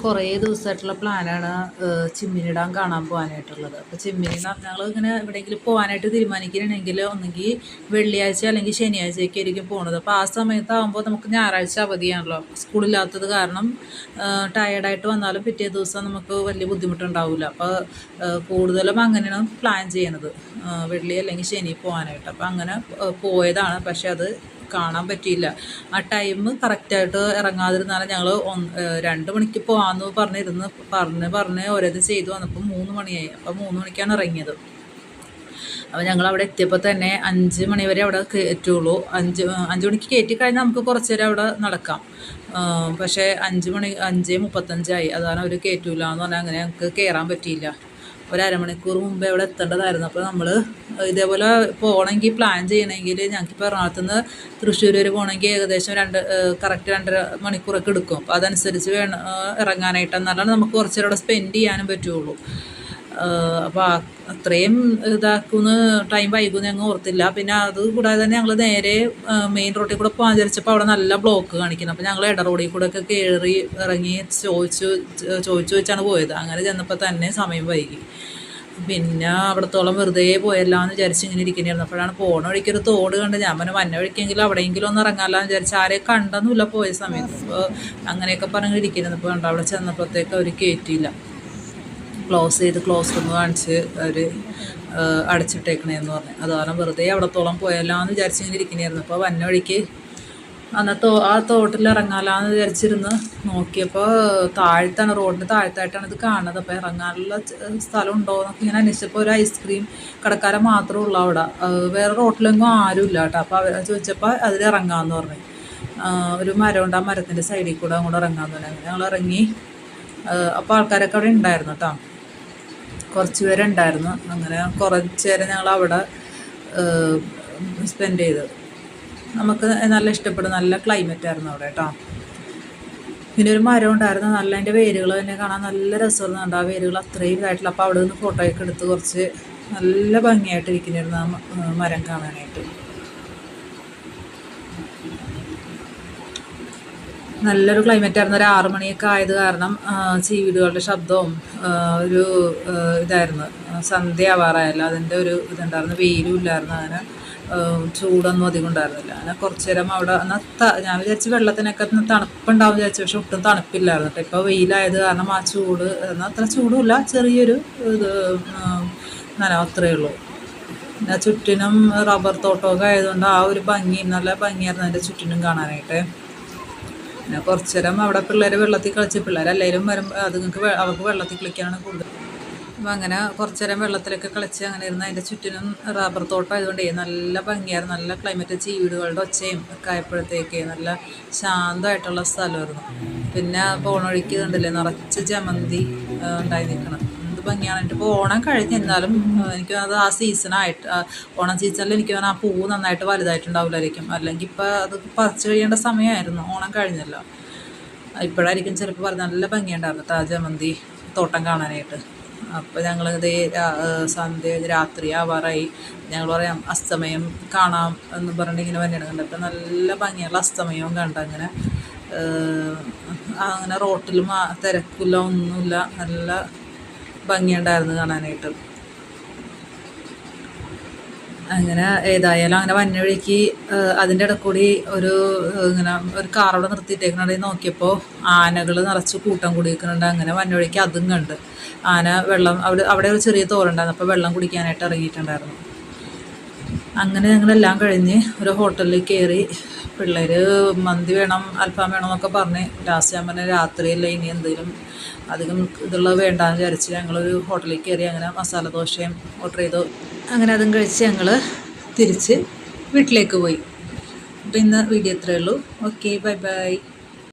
കുറേ ദിവസമായിട്ടുള്ള പ്ലാനാണ് ചിമ്മിനി ഡാം കാണാൻ പോകാനായിട്ടുള്ളത്. അപ്പോൾ ചിമ്മിനി ഡാം ഞങ്ങൾ ഇങ്ങനെ എവിടെയെങ്കിലും പോകാനായിട്ട് തീരുമാനിക്കുകയാണെങ്കിൽ ഒന്നെങ്കിൽ വെള്ളിയാഴ്ച അല്ലെങ്കിൽ ശനിയാഴ്ചയൊക്കെ ആയിരിക്കും പോണത്. അപ്പോൾ ആ സമയത്താകുമ്പോൾ നമുക്ക് ഞായറാഴ്ച അവധിയാണല്ലോ, സ്കൂളില്ലാത്തത് കാരണം ടയേർഡായിട്ട് വന്നാലും പിറ്റേ ദിവസം നമുക്ക് വലിയ ബുദ്ധിമുട്ടുണ്ടാവില്ല. അപ്പോൾ കൂടുതലും അങ്ങനെയാണ് പ്ലാൻ ചെയ്യണത്, വെള്ളി അല്ലെങ്കിൽ ശനി പോകാനായിട്ട്. അപ്പോൾ അങ്ങനെ പോയതാണ്, പക്ഷെ അത് കാണാൻ പറ്റിയില്ല. ആ ടൈം കറക്റ്റായിട്ട് ഇറങ്ങാതിരുന്നാലും ഞങ്ങൾ 2 മണിക്ക് പോകാമെന്ന് പറഞ്ഞ് ഓരോത് ചെയ്തു വന്നപ്പോൾ 3 മണിയായി. അപ്പോൾ 3 മണിക്കാണ് ഇറങ്ങിയത്. അപ്പോൾ ഞങ്ങൾ അവിടെ എത്തിയപ്പോൾ തന്നെ 5 മണി വരെ അവിടെ കയറ്റുള്ളൂ. 5 മണിക്ക് കയറ്റി കഴിഞ്ഞാൽ നമുക്ക് കുറച്ച് നേരം അവിടെ നടക്കാം. പക്ഷേ 5:35 അതാണ് അവർ കയറ്റൂല എന്ന് പറഞ്ഞാൽ അങ്ങനെ ഞങ്ങൾക്ക് കയറാൻ പറ്റിയില്ല. ഒരു അരമണിക്കൂർ മുമ്പേ അവിടെ എത്തേണ്ടതായിരുന്നു. അപ്പോൾ നമ്മൾ ഇതേപോലെ പോകണമെങ്കിൽ പ്ലാൻ ചെയ്യണമെങ്കിൽ ഞങ്ങൾക്കിപ്പോൾ എറണാകുളത്ത് നിന്ന് തൃശ്ശൂർ വരെ പോകണമെങ്കിൽ ഏകദേശം കറക്റ്റ് 2.5 മണിക്കൂറൊക്കെ എടുക്കും. അപ്പോൾ അതനുസരിച്ച് വേണം ഇറങ്ങാനായിട്ട്, എന്നാലാണ് നമുക്ക് കുറച്ച് നേരം അവിടെ സ്പെൻഡ് ചെയ്യാനും പറ്റുള്ളൂ. അപ്പോൾ അത്രയും ഇതാക്കുന്ന ടൈം വൈകുമെന്ന് ഞങ്ങൾ ഓർത്തില്ല. പിന്നെ അത് കൂടാതെ തന്നെ ഞങ്ങൾ നേരെ മെയിൻ റോഡിൽ കൂടെ പോകാൻ വിചാരിച്ചപ്പോൾ അവിടെ നല്ല ബ്ലോക്ക് കാണിക്കുന്നത്. അപ്പോൾ ഞങ്ങൾ ഇട റോഡിൽ കൂടെ ഒക്കെ കയറി ഇറങ്ങി ചോദിച്ചാണ് പോയത്. അങ്ങനെ ചെന്നപ്പോൾ തന്നെ സമയം വൈകി. പിന്നെ അവിടത്തോളം വെറുതെ പോയല്ലാന്ന് വിചാരിച്ച് ഇങ്ങനെ ഇരിക്കുന്നതായിരുന്നു. അപ്പോഴാണ് പോണ വഴിക്കൊരു തോട് കണ്ട് ഞാൻ വന്ന വഴിക്കെങ്കിലും അവിടെയെങ്കിലും ഒന്ന് ഇറങ്ങാമെന്ന് വിചാരിച്ച് ആരെയും കണ്ടൊന്നുമില്ല പോയ സമയത്ത്. അപ്പോൾ അങ്ങനെയൊക്കെ പറഞ്ഞിരിക്കുന്നത്. ഇപ്പോൾ കണ്ടോ അവിടെ ചെന്നപ്പോഴത്തേക്ക് അവർ കയറ്റിയില്ല, ക്ലോസ് റൂം കാണിച്ച് അവർ അടച്ചിട്ടേക്കണേന്ന് പറഞ്ഞു. അത് കാരണം വെറുതെ അവിടത്തോളം പോയല്ലാന്ന് വിചാരിച്ചിങ്ങനെ ഇരിക്കണമായിരുന്നു. അപ്പോൾ വന്ന വഴിക്ക് ആ തോട്ടിൽ ഇറങ്ങാലാന്ന് വിചാരിച്ചിരുന്ന് നോക്കിയപ്പോൾ താഴത്താണ്, റോഡിന് താഴത്തായിട്ടാണ് ഇത് കാണുന്നത്. അപ്പോൾ ഇറങ്ങാനുള്ള സ്ഥലം ഉണ്ടോ എന്നൊക്കെ ഇങ്ങനെ അന്വേഷിച്ചപ്പോൾ ഒരു ഐസ്ക്രീം കടക്കാരൻ മാത്രമേ ഉള്ളൂ അവിടെ, വേറെ റോട്ടിലൊന്നും ആരും ഇല്ല കേട്ടോ. അപ്പോൾ അവർ ചോദിച്ചപ്പോൾ അതിൽ ഇറങ്ങാമെന്ന് പറഞ്ഞു. ഒരു മരമുണ്ട്, ആ മരത്തിൻ്റെ സൈഡിൽ കൂടെ അങ്ങോട്ട് ഇറങ്ങാമെന്ന് പറഞ്ഞു. അങ്ങനെ ഞങ്ങൾ ഇറങ്ങി. അപ്പോൾ ആൾക്കാരൊക്കെ അവിടെ ഉണ്ടായിരുന്നു കേട്ടോ, കുറച്ച് പേരുണ്ടായിരുന്നു. അങ്ങനെ കുറച്ച് നേരം ഞങ്ങൾ അവിടെ സ്പെൻഡ് ചെയ്തു. നമുക്ക് നല്ല ഇഷ്ടപ്പെടും, നല്ല ക്ലൈമറ്റ് ആയിരുന്നു അവിടെ കേട്ടോ. പിന്നെ ഒരു മരം ഉണ്ടായിരുന്നു, നല്ല അതിൻ്റെ വേരുകൾ തന്നെ കാണാൻ നല്ല രസമായിരുന്നു. ആ വേരുകൾ അത്രയും ഇതായിട്ടുള്ള. അപ്പോൾ അവിടെ നിന്ന് ഫോട്ടോയൊക്കെ എടുത്ത് കുറച്ച് നല്ല ഭംഗിയായിട്ടിരിക്കുന്നായിരുന്നു ആ മരം കാണാനായിട്ട്. നല്ലൊരു ക്ലൈമറ്റ് ആയിരുന്നു. ഒരു 6 മണിയൊക്കെ ആയത് കാരണം ചീവീടുകളുടെ ശബ്ദവും ഒരു ഇതായിരുന്നു. സന്ധ്യ ആവാറായല്ലോ, അതിൻ്റെ ഒരു ഇതുണ്ടായിരുന്നു. വെയിലും ഇല്ലായിരുന്നു, അങ്ങനെ ചൂടൊന്നും അധികം ഉണ്ടായിരുന്നില്ല. അങ്ങനെ കുറച്ച് നേരം അവിടെ ഞാൻ വിചാരിച്ച് വെള്ളത്തിനൊക്കെ തണുപ്പുണ്ടാവും വിചാരിച്ചു, പക്ഷെ ഒട്ടും തണുപ്പില്ലായിരുന്നു കേട്ടോ. ഇപ്പോൾ വെയിലായത് കാരണം ആ ചൂട് എന്നാൽ അത്ര ചൂടുമില്ല, ചെറിയൊരു ഇത് അത്രയേ ഉള്ളൂ. പിന്നെ ചുറ്റിനും റബ്ബർ തോട്ടമൊക്കെ ആയതുകൊണ്ട് ആ ഒരു നല്ല ഭംഗിയായിരുന്നു അതിൻ്റെ ചുറ്റിനും കാണാനായിട്ട്. പിന്നെ കുറച്ച് നേരം അവിടെ പിള്ളേർ വെള്ളത്തിൽ കളിച്ച്, പിള്ളേരെല്ലാവരും വരുമ്പോൾ അവർക്ക് വെള്ളത്തിൽ കളിക്കാനാണ് കൂടുതൽ. അപ്പോൾ അങ്ങനെ കുറച്ച് നേരം വെള്ളത്തിലൊക്കെ കളിച്ച് അങ്ങനെ ഇരുന്ന്. അതിൻ്റെ ചുറ്റിനും റബ്ബർ തോട്ടം ആയതുകൊണ്ടേ നല്ല ഭംഗിയായിരുന്നു, നല്ല ക്ലൈമറ്റ്. ചീവീടുകളുടെ ഒച്ചയും ഒക്കെ ആയപ്പോഴത്തേക്ക് നല്ല ശാന്തമായിട്ടുള്ള സ്ഥലമായിരുന്നു. പിന്നെ പോണ വഴിക്ക് കണ്ടില്ലേ നിറച്ച് ജമന്തി ഉണ്ടായി നിൽക്കണം, എന്ത് ഭംഗിയാണ്. എനിക്ക് ഇപ്പോൾ ഓണം കഴിഞ്ഞ്, എന്നാലും എനിക്ക് അത് ആ സീസണായിട്ട്, ഓണം സീസണിൽ എനിക്ക് ആ പൂവ് നന്നായിട്ട് വലുതായിട്ടുണ്ടാവില്ലായിരിക്കും, അല്ലെങ്കിൽ ഇപ്പോൾ അത് പറിച്ച് കഴിയേണ്ട സമയമായിരുന്നു. ഓണം കഴിഞ്ഞല്ലോ, ഇപ്പോഴായിരിക്കും ചിലപ്പോൾ പറഞ്ഞ നല്ല ഭംഗിയുണ്ടായിരുന്നു ആ ജമന്തി തോട്ടം കാണാനായിട്ട്. അപ്പോൾ ഞങ്ങൾ രാത്രി ആവാറായി. ഞങ്ങൾ പറയാം അസ്തമയം കാണാം എന്ന് പറഞ്ഞിട്ട് ഇങ്ങനെ വന്നിട്ട് കണ്ടപ്പോൾ നല്ല ഭംഗിയുള്ള അസ്തമയവും കണ്ട. അങ്ങനെ റോട്ടിലും തിരക്കില്ല, ഒന്നുമില്ല, നല്ല ഭംഗിയുണ്ടായിരുന്നു കാണാനായിട്ട്. അങ്ങനെ ഏതായാലും അങ്ങനെ വന്ന വഴിക്ക് അതിൻ്റെ ഇടക്കൂടി ഇങ്ങനെ ഒരു കാറവിടെ നിർത്തിയിട്ടേക്കുന്നുണ്ടെങ്കിൽ നോക്കിയപ്പോൾ ആനകൾ നിറച്ച് കൂട്ടം കുടിക്കുന്നുണ്ട്. അങ്ങനെ വന്ന വഴിക്ക് അതും കണ്ട്. ആന വെള്ളം അവിടെ ഒരു ചെറിയ തോറുണ്ടായിരുന്നു, അപ്പോൾ വെള്ളം കുടിക്കാനായിട്ട് ഇറങ്ങിയിട്ടുണ്ടായിരുന്നു. അങ്ങനെ ഞങ്ങളെല്ലാം കഴിഞ്ഞ് ഒരു ഹോട്ടലിൽ കയറി. പിള്ളേർ മന്തി വേണം, അൽഫാം വേണം എന്നൊക്കെ പറഞ്ഞ് ലാസ്റ്റ് ഞാൻ പറഞ്ഞ രാത്രിയല്ല, ഇനി എന്തെങ്കിലും അധികം ഇതുള്ളത് വേണ്ടാന്ന് വിചാരിച്ച് ഞങ്ങളൊരു ഹോട്ടലിൽ കയറി. അങ്ങനെ മസാല ദോശയും ഓർഡർ ചെയ്തു. അങ്ങനെ അതും കഴിച്ച് ഞങ്ങൾ തിരിച്ച് വീട്ടിലേക്ക് പോയി. അപ്പോൾ ഇന്ന് വീഡിയോ ഇത്രയേ ഉള്ളൂ. Okay, bye bye.